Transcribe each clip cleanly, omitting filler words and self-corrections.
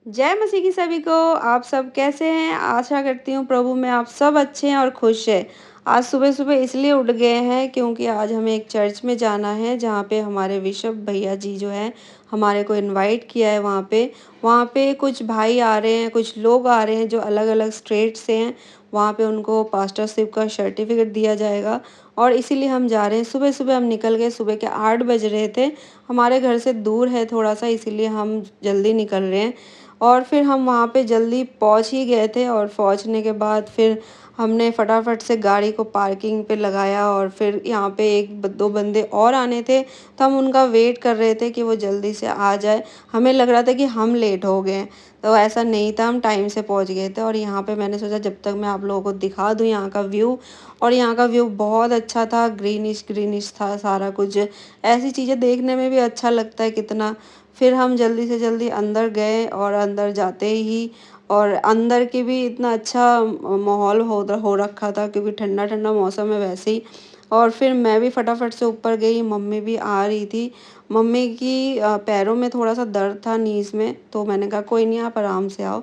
जय मसीह की सभी को। आप सब कैसे हैं? आशा करती हूँ प्रभु में आप सब अच्छे हैं और खुश हैं। आज सुबह-सुबह इसलिए उठ गए हैं क्योंकि आज हमें एक चर्च में जाना है जहाँ पे हमारे बिशप भैया जी जो हैं हमारे को इनवाइट किया है वहाँ पे। वहाँ पे कुछ भाई आ रहे हैं, कुछ लोग आ रहे हैं जो अलग-अलग स्टेट से हैं। वहाँ पे उनको पास्टरशिप का सर्टिफ़िकेट दिया जाएगा और इसीलिए हम जा रहे हैं। सुबह-सुबह हम निकल गए, सुबह के 8 बज रहे थे। हमारे घर से दूर है थोड़ा-सा इसीलिए हम जल्दी निकल रहे हैं। और फिर हम वहाँ पे जल्दी पहुँच ही गए थे और पहुँचने के बाद फिर हमने फटाफट से गाड़ी को पार्किंग पे लगाया और फिर यहाँ पे 1-2 बंदे और आने थे, तो हम उनका वेट कर रहे थे कि वो जल्दी से आ जाए। हमें लग रहा था कि हम लेट हो गए हैं, तो ऐसा नहीं था, हम टाइम से पहुँच गए थे और यहाँ पे मैंने सोचा जब तक मैं आप लोगों को दिखा दूँ यहाँ का व्यू। और यहाँ का व्यू बहुत अच्छा था, ग्रीनिश-ग्रीनिश था सारा कुछ। ऐसी चीज़ें देखने में भी अच्छा लगता है कितना। फिर हम जल्दी से जल्दी अंदर गए और अंदर जाते ही और अंदर की भी इतना अच्छा माहौल हो रखा था क्योंकि ठंडा-ठंडा मौसम है वैसे ही। और फिर मैं भी फटाफट से ऊपर गई, मम्मी भी आ रही थी। मम्मी की पैरों में थोड़ा-सा दर्द था नीज़ में, तो मैंने कहा कोई नहीं आप आराम से आओ।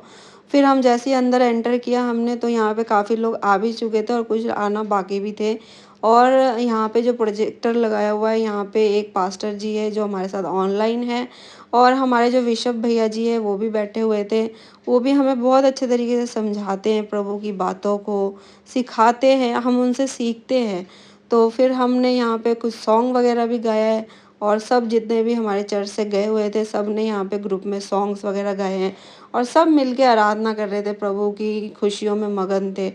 फिर हम जैसे ही अंदर एंटर किया हमने तो यहाँ पे काफ़ी लोग आ भी चुके थे और कुछ आना बाकी भी थे। और यहाँ पे जो प्रोजेक्टर लगाया हुआ है, यहाँ पे एक पास्टर जी है जो हमारे साथ ऑनलाइन है और हमारे जो बिशप भैया जी हैं वो भी बैठे हुए थे। वो भी हमें बहुत अच्छे तरीके से समझाते हैं प्रभु की बातों को, सिखाते हैं, हम उनसे सीखते हैं। तो फिर हमने यहाँ पे कुछ सॉन्ग वगैरह भी गाया है और सब जितने भी हमारे चर्च से गए हुए थे सब ने यहाँ पे ग्रुप में सॉन्ग्स वगैरह गाए हैं और सब मिलके आराधना कर रहे थे, प्रभु की खुशियों में मगन थे।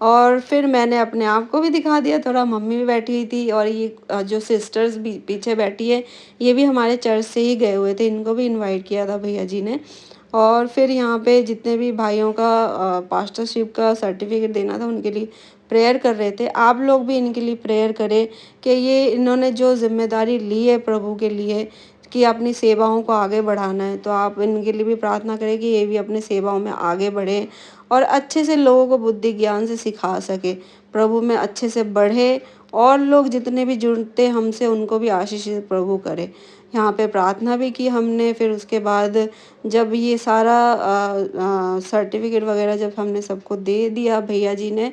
और फिर मैंने अपने आप को भी दिखा दिया थोड़ा, मम्मी भी बैठी हुई थी और ये जो सिस्टर्स भी पीछे बैठी है, ये भी हमारे चर्च से ही गए हुए थे, इनको भी इनवाइट किया था भैया जी ने। और फिर यहाँ पे जितने भी भाइयों का पास्टरशिप का सर्टिफ़िकेट देना था उनके लिए प्रेयर कर रहे थे। आप लोग भी इनके लिए प्रेयर करें कि ये इन्होंने जो ज़िम्मेदारी ली है प्रभु के लिए कि अपनी सेवाओं को आगे बढ़ाना है, तो आप इनके लिए भी प्रार्थना करें कि ये भी अपनी सेवाओं में आगे बढ़ें और अच्छे से लोगों को बुद्धि ज्ञान से सिखा सके, प्रभु में अच्छे से बढ़े और लोग जितने भी जुड़ते हमसे उनको भी आशीषित प्रभु करे। यहाँ पे प्रार्थना भी की हमने, फिर उसके बाद जब ये सारा सर्टिफ़िकेट वगैरह जब हमने सबको दे दिया भैया जी ने,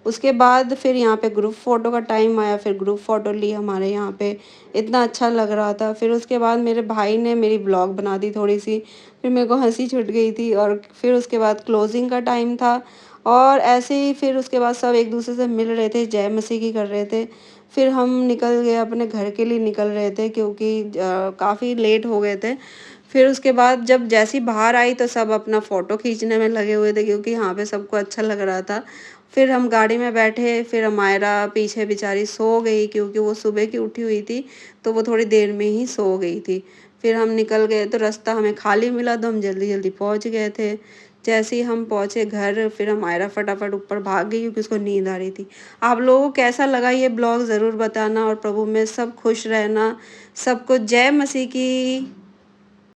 उसके बाद फिर यहाँ पे ग्रुप फ़ोटो का टाइम आया, फिर ग्रुप फ़ोटो ली हमारे यहाँ पे, इतना अच्छा लग रहा था। फिर उसके बाद मेरे भाई ने मेरी ब्लॉग बना दी थोड़ी-सी, फिर मेरे को हँसी छूट गई थी और फिर उसके बाद क्लोजिंग का टाइम था और ऐसे ही फिर उसके बाद सब एक-दूसरे से मिल रहे थे, जय मसीह की कर रहे थे। फिर हम निकल गए अपने घर के लिए निकल रहे थे क्योंकि काफ़ी लेट हो गए थे। फिर उसके बाद जब जैसे ही बाहर आई तो सब अपना फ़ोटो खींचने में लगे हुए थे क्योंकि यहाँ पे सबको अच्छा लग रहा था। फिर हम गाड़ी में बैठे, फिर हमायरा पीछे बेचारी सो गई क्योंकि वो सुबह की उठी हुई थी, तो वो थोड़ी देर में ही सो गई थी। फिर हम निकल गए तो रास्ता हमें खाली मिला तो हम जल्दी-जल्दी पहुँच गए थे। जैसे ही हम पहुँचे घर फिर हमायरा फटाफट ऊपर भाग गई क्योंकि उसको नींद आ रही थी। आप लोगों को कैसा लगा ये ब्लॉग ज़रूर बताना और प्रभु में सब खुश रहना। सबको जय मसीह की।